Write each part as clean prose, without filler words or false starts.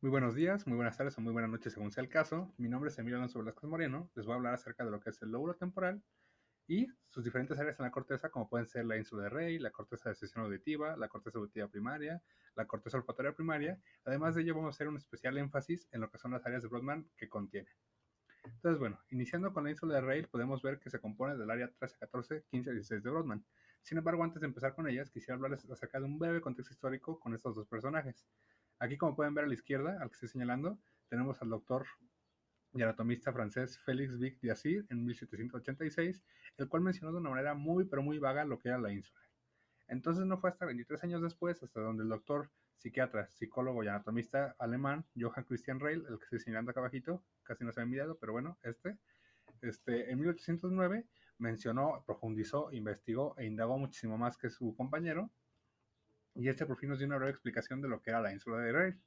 Muy buenos días, muy buenas tardes o muy buenas noches según sea el caso. Mi nombre es Emilio Alonso Velasco Moreno. Les voy a hablar acerca de lo que es el lóbulo temporal y sus diferentes áreas en la corteza, como pueden ser la ínsula de Rey, la corteza de sección auditiva, la corteza auditiva primaria, la corteza olfatoria primaria. Además de ello, vamos a hacer un especial énfasis en lo que son las áreas de Brodmann que contiene. Entonces, bueno, iniciando con la ínsula de Rey, podemos ver que se compone del área 13, 14, 15 y 16 de Brodmann. Sin embargo, antes de empezar con ellas, quisiera hablarles acerca de un breve contexto histórico con estos dos personajes. Aquí, como pueden ver a la izquierda, al que estoy señalando, tenemos al doctor y anatomista francés Félix Vic d'Azyr en 1786, el cual mencionó de una manera muy pero muy vaga lo que era la ínsula. Entonces no fue hasta 23 años después, hasta donde el doctor psiquiatra, psicólogo y anatomista alemán Johann Christian Reil, el que estoy señalando acá abajito, casi no se ha enviado, pero bueno, en 1809 mencionó, profundizó, investigó e indagó muchísimo más que su compañero, y por fin nos dio una breve explicación de lo que era la ínsula de Reil.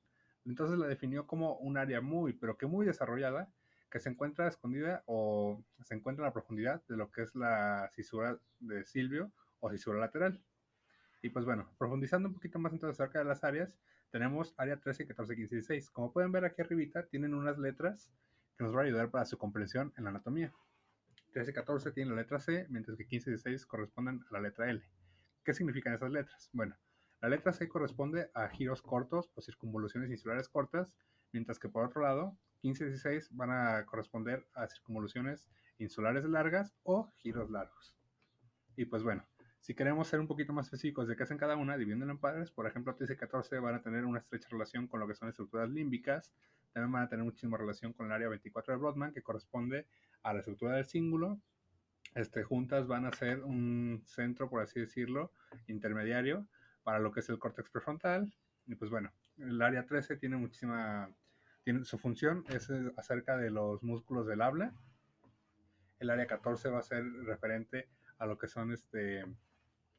Entonces la definió como un área muy, pero que muy desarrollada, que se encuentra escondida o se encuentra en la profundidad de lo que es la cisura de Silvio o cisura lateral. Y pues bueno, profundizando un poquito más entonces acerca de las áreas, tenemos área 13, 14, 15 y 16. Como pueden ver aquí arribita, tienen unas letras que nos van a ayudar para su comprensión en la anatomía. 13 y 14 tienen la letra C, mientras que 15 y 16 corresponden a la letra L. ¿Qué significan esas letras? Bueno, la letra C corresponde a giros cortos o circunvoluciones insulares cortas, mientras que por otro lado, 15 y 16 van a corresponder a circunvoluciones insulares largas o giros largos. Y pues bueno, si queremos ser un poquito más específicos de qué hacen cada una, dividiéndolo en padres, por ejemplo, 13 y 14 van a tener una estrecha relación con lo que son estructuras límbicas, también van a tener muchísima relación con el área 24 de Brodmann, que corresponde a la estructura del cíngulo. Juntas van a ser un centro, por así decirlo, intermediario para lo que es el córtex prefrontal. Y pues bueno, el área 13 tiene su función es acerca de los músculos del habla. El área 14 va a ser referente a lo que son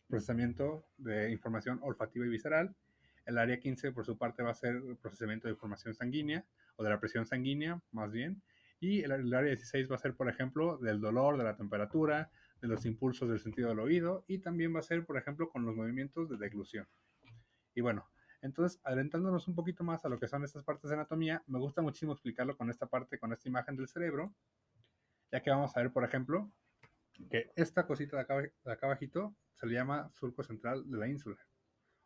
procesamiento de información olfativa y visceral. El área 15, por su parte, va a ser procesamiento de información sanguínea, o de la presión sanguínea, más bien. Y el área 16 va a ser, por ejemplo, del dolor, de la temperatura, de los impulsos del sentido del oído, y también va a ser, por ejemplo, con los movimientos de deglución. Y bueno, entonces, adelantándonos un poquito más a lo que son estas partes de anatomía, me gusta muchísimo explicarlo con esta parte, con esta imagen del cerebro, ya que vamos a ver, por ejemplo, que esta cosita de acá abajito se le llama surco central de la ínsula,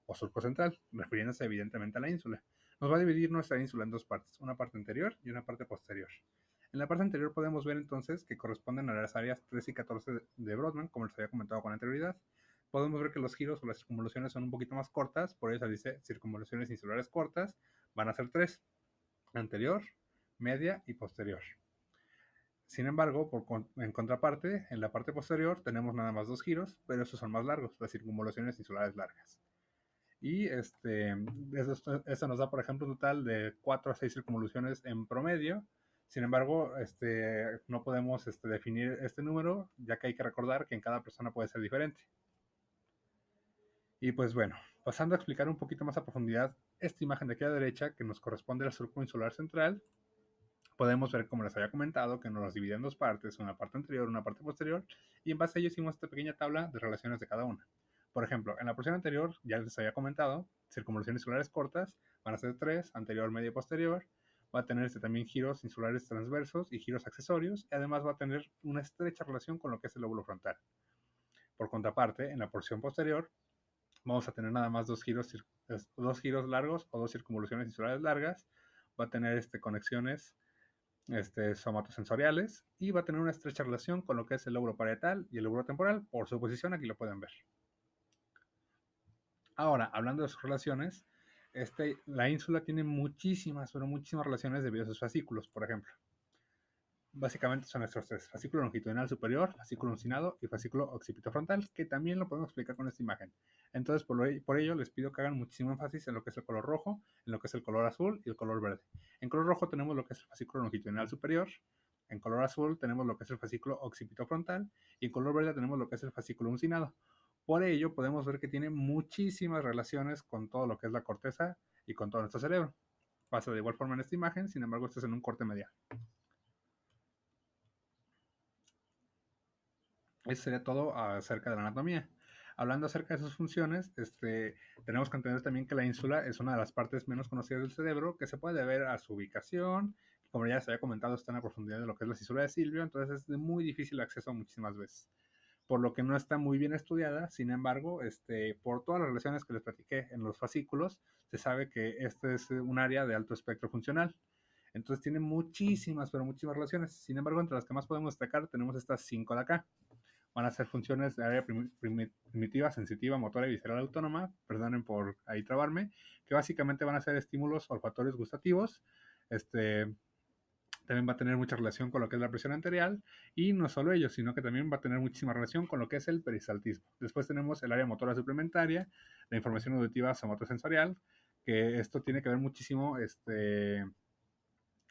o surco central, refiriéndose evidentemente a la ínsula. Nos va a dividir nuestra ínsula en dos partes, una parte anterior y una parte posterior. En la parte anterior podemos ver entonces que corresponden a las áreas 13 y 14 de Brodmann, como les había comentado con anterioridad. Podemos ver que los giros o las circunvoluciones son un poquito más cortas, por eso se dice circunvoluciones insulares cortas, van a ser tres, anterior, media y posterior. Sin embargo, en contraparte, en la parte posterior tenemos nada más dos giros, pero esos son más largos, las circunvoluciones insulares largas. Y eso nos da, por ejemplo, un total de 4 a 6 circunvoluciones en promedio. Sin embargo, no podemos definir este número, ya que hay que recordar que en cada persona puede ser diferente. Y pues bueno, pasando a explicar un poquito más a profundidad esta imagen de aquí a la derecha, que nos corresponde al surco insular central, podemos ver, como les había comentado, que nos divide en dos partes, una parte anterior, una parte posterior, y en base a ello hicimos esta pequeña tabla de relaciones de cada una. Por ejemplo, en la porción anterior, ya les había comentado, circunvoluciones insulares cortas van a ser tres, anterior, medio y posterior. Va a tener también giros insulares transversos y giros accesorios, y además va a tener una estrecha relación con lo que es el lóbulo frontal. Por contraparte, en la porción posterior, vamos a tener nada más dos giros largos o dos circunvoluciones insulares largas. Va a tener conexiones somatosensoriales, y va a tener una estrecha relación con lo que es el lóbulo parietal y el lóbulo temporal. Por su posición aquí lo pueden ver. Ahora, hablando de sus relaciones, la ínsula tiene muchísimas, pero muchísimas relaciones debido a sus fascículos. Por ejemplo, básicamente son estos tres: fascículo longitudinal superior, fascículo uncinado y fascículo occipitofrontal, que también lo podemos explicar con esta imagen. Entonces, por ello les pido que hagan muchísimo énfasis en lo que es el color rojo, en lo que es el color azul y el color verde. En color rojo tenemos lo que es el fascículo longitudinal superior, en color azul tenemos lo que es el fascículo occipitofrontal, y en color verde tenemos lo que es el fascículo uncinado. Por ello podemos ver que tiene muchísimas relaciones con todo lo que es la corteza y con todo nuestro cerebro. Pasa de igual forma en esta imagen, sin embargo esto es en un corte medial. Eso sería todo acerca de la anatomía. Hablando acerca de sus funciones, tenemos que entender también que la ínsula es una de las partes menos conocidas del cerebro, que se puede deber a su ubicación, como ya se había comentado, está en la profundidad de lo que es la cisura de Silvio, entonces es de muy difícil acceso muchísimas veces, por lo que no está muy bien estudiada. Sin embargo, por todas las relaciones que les platiqué en los fascículos, se sabe que este es un área de alto espectro funcional. Entonces tiene muchísimas, pero muchísimas relaciones. Sin embargo, entre las que más podemos destacar tenemos estas 5 de acá. Van a ser funciones de área primitiva, sensitiva, motora y visceral autónoma, perdonen por ahí trabarme, que básicamente van a ser estímulos olfatorios gustativos. También va a tener mucha relación con lo que es la presión arterial, y no solo ello, sino que también va a tener muchísima relación con lo que es el peristaltismo. Después tenemos el área motora suplementaria, la información auditiva somatosensorial, que esto tiene que ver muchísimo,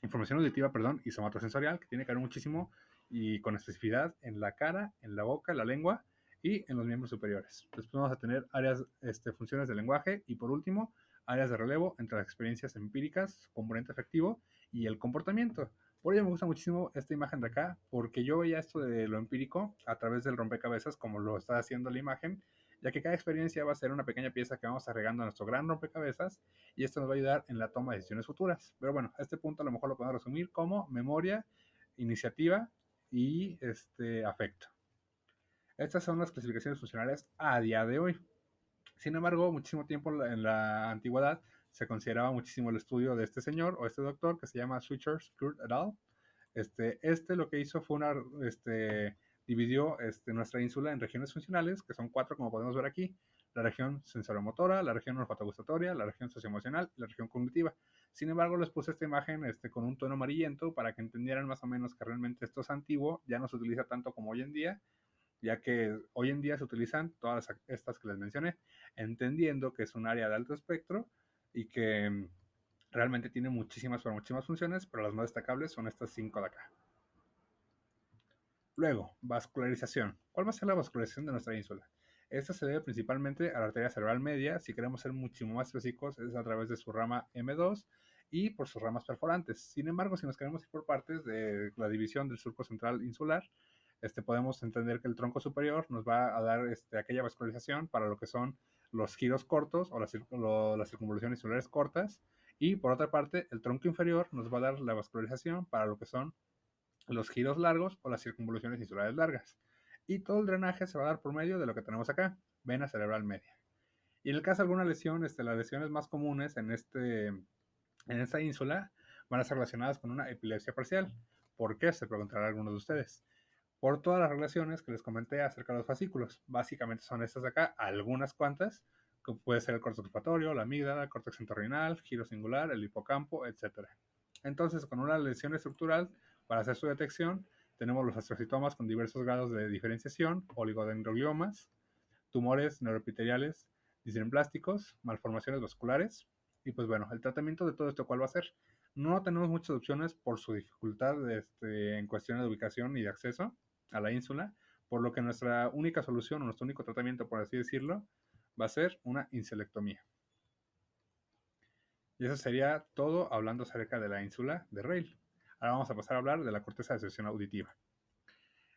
información auditiva, perdón, y somatosensorial, que tiene que ver muchísimo y con especificidad en la cara, en la boca, la lengua y en los miembros superiores. Después vamos a tener áreas, funciones del lenguaje, y por último, áreas de relevo entre las experiencias empíricas, componente afectivo y el comportamiento. Por ello me gusta muchísimo esta imagen de acá, porque yo veía esto de lo empírico a través del rompecabezas, como lo está haciendo la imagen, ya que cada experiencia va a ser una pequeña pieza que vamos agregando a nuestro gran rompecabezas, y esto nos va a ayudar en la toma de decisiones futuras. Pero bueno, a este punto a lo mejor lo podemos resumir como memoria, iniciativa y afecto. Estas son las clasificaciones funcionales a día de hoy. Sin embargo, muchísimo tiempo en la antigüedad se consideraba muchísimo el estudio de este señor o este doctor que se llama Switchers Kurt et al. Lo que hizo fue dividió nuestra ínsula en regiones funcionales, que son 4 como podemos ver aquí: la región sensoromotora, la región olfatogustatoria, la región socioemocional y la región cognitiva. Sin embargo, les puse esta imagen con un tono amarillento para que entendieran más o menos que realmente esto es antiguo, ya no se utiliza tanto como hoy en día, ya que hoy en día se utilizan todas estas que les mencioné, entendiendo que es un área de alto espectro y que realmente tiene muchísimas funciones, pero las más destacables son estas 5 de acá. Luego, vascularización. ¿Cuál va a ser la vascularización de nuestra ínsula? Esta se debe principalmente a la arteria cerebral media. Si queremos ser mucho más específicos, es a través de su rama M2 y por sus ramas perforantes. Sin embargo, si nos queremos ir por partes de la división del surco central insular, podemos entender que el tronco superior nos va a dar aquella vascularización para lo que son los giros cortos o las circunvoluciones insulares cortas, y por otra parte, el tronco inferior nos va a dar la vascularización para lo que son los giros largos o las circunvoluciones insulares largas. Y todo el drenaje se va a dar por medio de lo que tenemos acá, vena cerebral media. Y en el caso de alguna lesión, las lesiones más comunes en esta ínsula van a ser relacionadas con una epilepsia parcial. ¿Por qué? Se preguntarán algunos de ustedes. Por todas las relaciones que les comenté acerca de los fascículos. Básicamente son estas de acá, algunas cuantas, que puede ser el córtex olfatorio, la amígdala, el córtex entorrinal, giro singular, el hipocampo, etc. Entonces, con una lesión estructural, para hacer su detección, tenemos los astrocitomas con diversos grados de diferenciación, oligodendrogliomas, tumores neuroepiteliales disneuplásticos, malformaciones vasculares. Y pues bueno, el tratamiento de todo esto, ¿cuál va a ser? No tenemos muchas opciones por su dificultad en cuestión de ubicación y de acceso a la ínsula, por lo que nuestra única solución o nuestro único tratamiento, por así decirlo, va a ser una inselectomía. Y eso sería todo hablando acerca de la ínsula de Rayleigh. Ahora vamos a pasar a hablar de la corteza de asociación auditiva.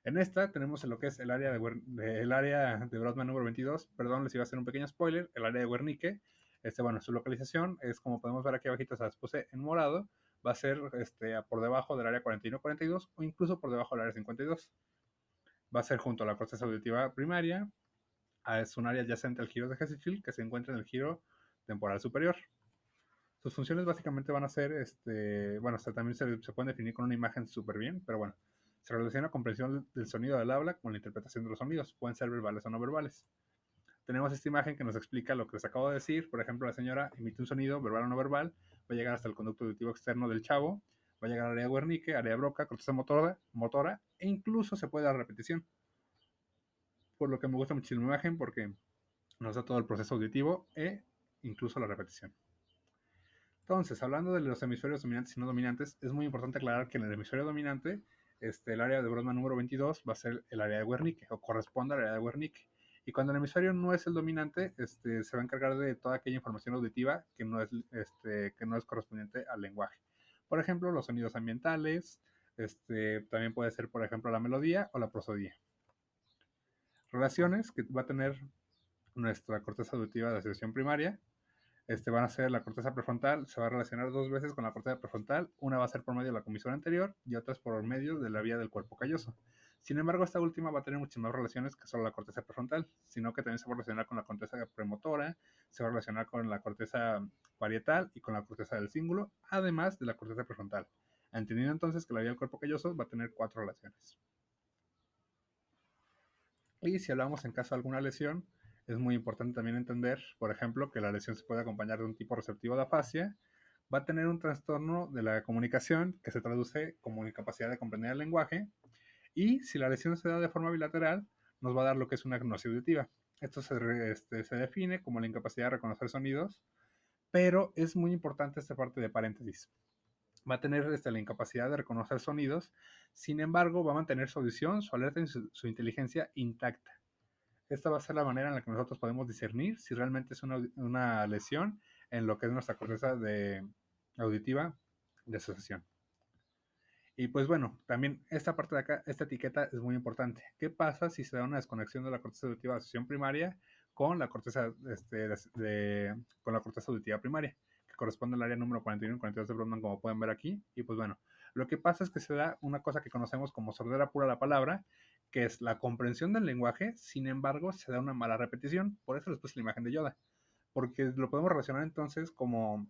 En esta tenemos lo que es el área de Brodmann número 22. Perdón, les iba a hacer un pequeño spoiler. El área de Wernicke, su localización es, como podemos ver aquí abajito, se las puse en morado. Va a ser por debajo del área 41-42 o incluso por debajo del área 52. Va a ser junto a la corteza auditiva primaria. Es un área adyacente al giro de Hesselschildt que se encuentra en el giro temporal superior. Sus funciones básicamente van a ser, también se pueden definir con una imagen súper bien, pero bueno, se relaciona con comprensión del sonido del habla con la interpretación de los sonidos, pueden ser verbales o no verbales. Tenemos esta imagen que nos explica lo que les acabo de decir. Por ejemplo, la señora emite un sonido verbal o no verbal, va a llegar hasta el conducto auditivo externo del chavo, va a llegar al área de Wernicke, área de Broca, corteza motora, e incluso se puede dar repetición. Por lo que me gusta muchísimo la imagen, porque nos da todo el proceso auditivo e incluso la repetición. Entonces, hablando de los hemisferios dominantes y no dominantes, es muy importante aclarar que en el hemisferio dominante, el área de Brodmann número 22 va a ser el área de Wernicke, o corresponde al área de Wernicke. Y cuando el hemisferio no es el dominante, se va a encargar de toda aquella información auditiva que no es correspondiente al lenguaje. Por ejemplo, los sonidos ambientales, también puede ser, por ejemplo, la melodía o la prosodía. Relaciones que va a tener nuestra corteza auditiva de asociación primaria. Van a ser la corteza prefrontal, se va a relacionar dos veces con la corteza prefrontal, una va a ser por medio de la comisura anterior y otra es por medio de la vía del cuerpo calloso. Sin embargo, esta última va a tener muchas más relaciones que solo la corteza prefrontal, sino que también se va a relacionar con la corteza premotora, se va a relacionar con la corteza parietal y con la corteza del cíngulo, además de la corteza prefrontal. Entendiendo entonces que la vía del cuerpo calloso va a tener 4 relaciones. Y si hablamos en caso de alguna lesión, es muy importante también entender, por ejemplo, que la lesión se puede acompañar de un tipo receptivo de afasia, va a tener un trastorno de la comunicación que se traduce como incapacidad de comprender el lenguaje, y si la lesión se da de forma bilateral, nos va a dar lo que es una agnosia auditiva. Esto se define como la incapacidad de reconocer sonidos, pero es muy importante esta parte de paréntesis. Va a tener la incapacidad de reconocer sonidos, sin embargo, va a mantener su audición, su alerta y su inteligencia intacta. Esta va a ser la manera en la que nosotros podemos discernir si realmente es una lesión en lo que es nuestra corteza auditiva de asociación. Y pues bueno, también esta parte de acá, esta etiqueta es muy importante. ¿Qué pasa si se da una desconexión de la corteza auditiva de asociación primaria con la corteza, con la corteza auditiva primaria, que corresponde al área número 41 y 42 de Brodmann, como pueden ver aquí? Y pues bueno, lo que pasa es que se da una cosa que conocemos como sordera pura a la palabra, que es la comprensión del lenguaje, sin embargo, se da una mala repetición. Por eso les puse la imagen de Yoda, porque lo podemos relacionar entonces como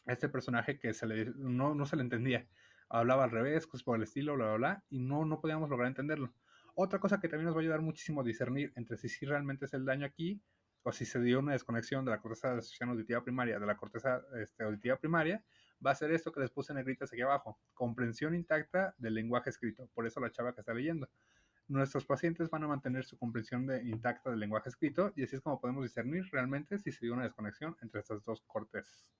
este personaje que no se le entendía. Hablaba al revés, cosas por el estilo, bla, bla, bla, y no podíamos lograr entenderlo. Otra cosa que también nos va a ayudar muchísimo a discernir entre si realmente es el daño aquí o si se dio una desconexión de la corteza de asociación auditiva primaria de la corteza auditiva primaria, va a ser esto que les puse en negritas aquí abajo: comprensión intacta del lenguaje escrito. Por eso la chava que está leyendo. Nuestros pacientes van a mantener su comprensión intacta del lenguaje escrito, y así es como podemos discernir realmente si se dio una desconexión entre estas dos cortezas.